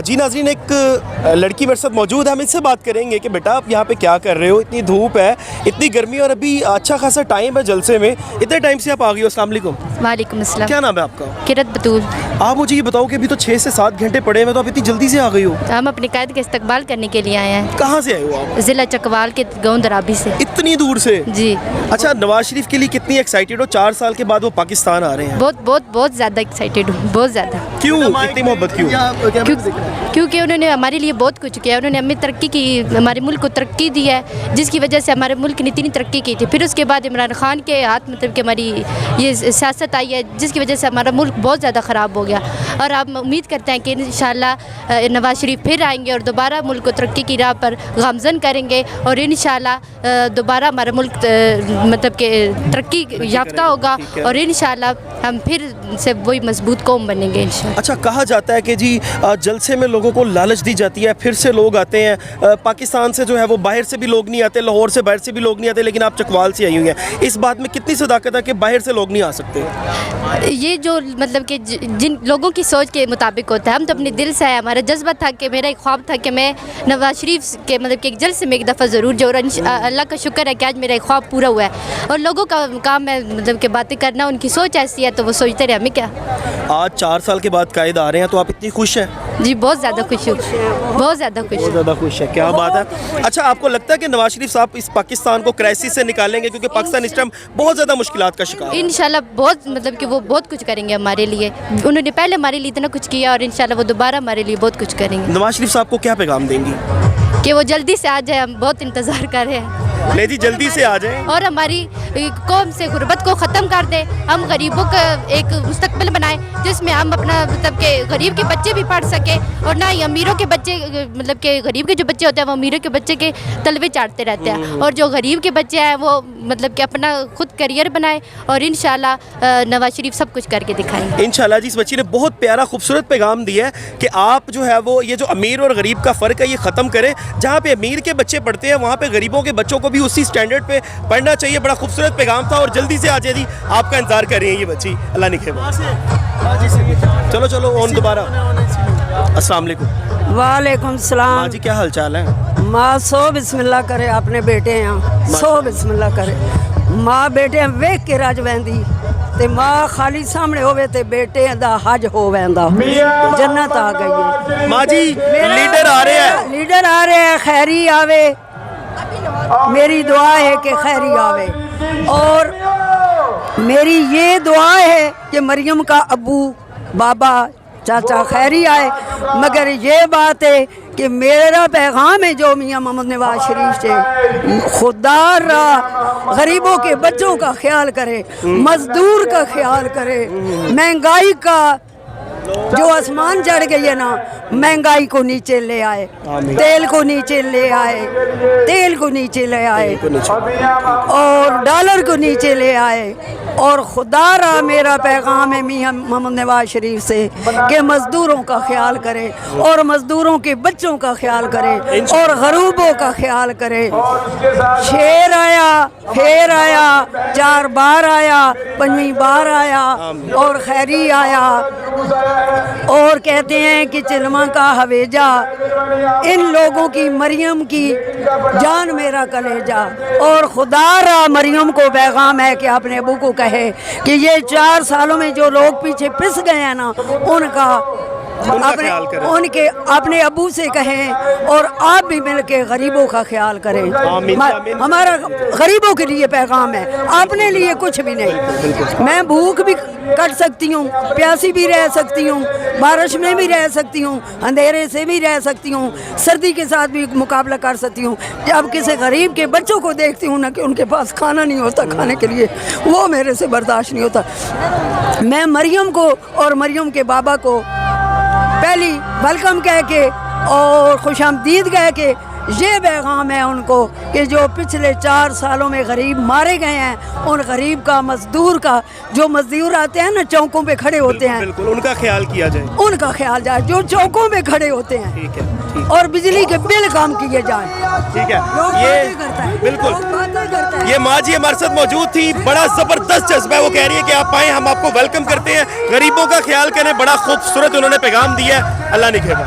جی ناظرین، ایک لڑکی میرے ساتھ موجود ہے، ہم اس سے بات کریں گے کہ بیٹا آپ یہاں پہ کیا کر رہے ہو، اتنی دھوپ ہے، اتنی گرمی، اور ابھی اچھا خاصا ٹائم ہے جلسے میں، اتنے ٹائم سے آپ آ گئی ہو. السلام علیکم. وعلیکم السلام. کیا نام ہے آپ کا؟ کرت بطول. آپ مجھے یہ بتاؤ کہ ابھی تو 6 سے 7 گھنٹے پڑے ہوئے، تو آپ اتنی جلدی سے آ گئی ہو؟ ہم اپنے قائد کا استقبال کرنے کے لیے آئے ہیں. کہاں سے آئے ہو آپ؟ ضلع چکوال کے گاؤں درابی سے. اتنی دور سے؟ جی. اچھا، نواز شریف کے لیے کتنی ایکسائٹیڈ ہو؟ 4 سال کے بعد وہ پاکستان آ رہے ہیں. بہت زیادہ ایکسائٹیڈ ہوں، بہت زیادہ. کیوں اتنی محبت کیوں؟ کیونکہ انہوں نے ہمارے لیے بہت کچھ کیا. انہوں نے ہمیں ترقی کی، ہمارے ملک کو ترقی دی ہے، جس کی وجہ سے ہمارے ملک نے اتنی ترقی کی تھی. پھر اس کے بعد عمران خان کے ہاتھ مطلب کہ ہماری یہ سیاست آئی ہے، جس کی وجہ سے ہمارا ملک بہت زیادہ خراب ہو گیا. اور آپ امید کرتے ہیں کہ انشاءاللہ نواز شریف پھر آئیں گے اور دوبارہ ملک کو ترقی کی راہ پر گامزن کریں گے، اور انشاءاللہ دوبارہ ہمارا ملک مطلب کہ ترقی یافتہ ہوگا، اور انشاءاللہ ہم پھر سے وہی مضبوط قوم بنیں گے انشاءاللہ. اچھا، کہا جاتا ہے کہ جی جلسے میں لوگوں کو لالچ دی جاتی ہے، پھر سے لوگ آتے ہیں. پاکستان سے جو ہے وہ باہر سے بھی لوگ نہیں آتے، لاہور سے باہر سے بھی لوگ نہیں آتے، لیکن آپ چکوال سے آئی ہوئی ہیں. اس بات میں کتنی صداقت ہے کہ باہر سے لوگ نہیں آ سکتے؟ یہ جو مطلب کہ جن لوگوں کی سوچ کے مطابق ہوتا ہے. ہم تو اپنے دل سے ہے، ہمارا جذبہ تھا کہ میرا ایک خواب تھا کہ میں نواز شریف کے مطلب کہ ایک جلسے میں ایک دفعہ ضرور جو، اور اللہ کا شکر ہے کہ آج میرا ایک خواب پورا ہوا ہے. اور لوگوں کا کام ہے مطلب کہ باتیں کرنا، ان کی سوچ ایسی ہے تو وہ سوچتے رہے، ہمیں کیا. آج 4 سال کے بعد قائد آ رہے ہیں، تو آپ اتنی خوش ہیں؟ جی بہت زیادہ خوش ہوں، بہت زیادہ خوش ہوں. بہت زیادہ خوش ہے، کیا بات ہے. اچھا، آپ کو لگتا ہے کہ نواز شریف صاحب اس پاکستان کو کرائسس سے نکالیں گے؟ کیونکہ پاکستان اس ٹائم بہت زیادہ مشکلات کا شکار ہے. انشاءاللہ بہت مطلب کہ وہ بہت کچھ کریں گے ہمارے لیے. انہوں نے پہلے ہمارے لیے اتنا کچھ کیا، اور انشاءاللہ وہ دوبارہ ہمارے لیے بہت کچھ کریں گے. نواز شریف صاحب کو کیا پیغام دیں گی؟ کہ وہ جلدی سے آ جائے، ہم بہت انتظار کر رہے ہیں. نہیں جی، جلدی سے آ جائیں اور ہماری قوم سے غربت کو ختم کر دیں. ہم غریبوں کا ایک مستقبل بنائیں جس میں ہم اپنا مطلب کہ غریب کے بچے بھی پڑھ سکیں، اور نہ ہی امیروں کے بچے مطلب کہ غریب کے جو بچے ہوتے ہیں وہ امیروں کے بچے کے تلوے چاٹتے رہتے ہیں، اور جو غریب کے بچے ہیں وہ مطلب کہ اپنا خود کریئر بنائیں، اور انشاءاللہ نواز شریف سب کچھ کر کے دکھائیں گے. انشاءاللہ. جی، اس بچی نے بہت پیارا خوبصورت پیغام دیا ہے کہ آپ جو ہے وہ یہ جو امیر اور غریب کا فرق ہے یہ ختم کریں. جہاں پہ امیر کے بچے پڑھتے ہیں وہاں پہ غریبوں کے بچوں کو بھی اسی سٹینڈرڈ پہ پڑھنا چاہیے. بڑا خوبصورت پیغام تھا، اور جلدی سے آ جائے جی، آپ کا انتظار کر رہی ہیں یہ بچی. اللہ نے خیر. چلو اون دوبارہ. السلام علیکم. وعلیکم السلام. ماں جی، کیا حال چال ہے؟ ماں سو بسم اللہ کرے اپنے بیٹے ہیں، سو بسم اللہ کرے. ماں بیٹے ویکھ کے رج ویندی، تے ماں خالی سامنے ہوئے تے بیٹے دا حج ہو ویندا، جنت آ گئی ہے. ماں جی، لیڈر آ رہے ہیں، لیڈر آ رہے ہیں، خیری آوے. میری دعا ہے کہ خیری آوے، اور میری یہ دعا ہے کہ مریم کا ابو بابا چاچا خیری آئے. مگر یہ بات ہے کہ میرا پیغام ہے جو میاں محمد نواز شریف سے، خدا را غریبوں کے بچوں کا خیال کرے، مزدور کا خیال کرے. مہنگائی کا جو آسمان چڑھ گئی ہے نا، مہنگائی کو نیچے لے آئے، تیل کو نیچے لے آئے، تیل کو نیچے لے آئے، اور ڈالر کو نیچے لے آئے. اور خدا را میرا پیغام ہے میاں محمد نواز شریف سے کہ مزدوروں کا خیال کرے، اور مزدوروں کے بچوں کا خیال کرے، اور غریبوں کا خیال کرے. شیر آیا، پھر آیا، 4 بار آیا، 5ویں بار آیا، اور خیری آیا. اور کہتے ہیں کہ چلما کا حویجہ، ان لوگوں کی مریم کی جان میرا کلیجہ. اور خدا را مریم کو پیغام ہے کہ اپنے ابو کو کہے کہ یہ 4 سالوں میں جو لوگ پیچھے پس گئے ہیں نا، ان کا اپنے ابو سے کہیں، اور آپ بھی مل کے غریبوں کا خیال کریں. ہمارا غریبوں کے لیے پیغام ہے، اپنے لیے کچھ بھی نہیں. میں بھوک بھی کٹ سکتی ہوں، پیاسی بھی رہ سکتی ہوں، بارش میں بھی رہ سکتی ہوں، اندھیرے سے بھی رہ سکتی ہوں، سردی کے ساتھ بھی مقابلہ کر سکتی ہوں. جب کسی غریب کے بچوں کو دیکھتی ہوں نا کہ ان کے پاس کھانا نہیں ہوتا کھانے کے لیے، وہ میرے سے برداشت نہیں ہوتا. میں مریم کو اور مریم کے بابا کو پہلی ویلکم کہہ کے اور خوش آمدید کہہ کے یہ پیغام ہے ان کو کہ جو پچھلے 4 سالوں میں غریب مارے گئے ہیں، ان غریب کا، مزدور کا، جو مزدور آتے ہیں نا چوکوں پہ کھڑے ہوتے ہیں، بالکل ان کا خیال کیا جائے، ان کا خیال جائے، جو چوکوں پہ کھڑے ہوتے ہیں. ٹھیک ہے. اور بجلی کے بل کام کیے جائیں. ٹھیک ہے. یہ بالکل یہ ماں جی ہمارے ساتھ موجود تھی. بڑا زبردست جذبہ ہے، وہ کہہ رہی ہے کہ آپ آئیں، ہم آپ کو ویلکم کرتے ہیں، غریبوں کا خیال کریں. بڑا خوبصورت انہوں نے پیغام دیا ہے. اللہ نے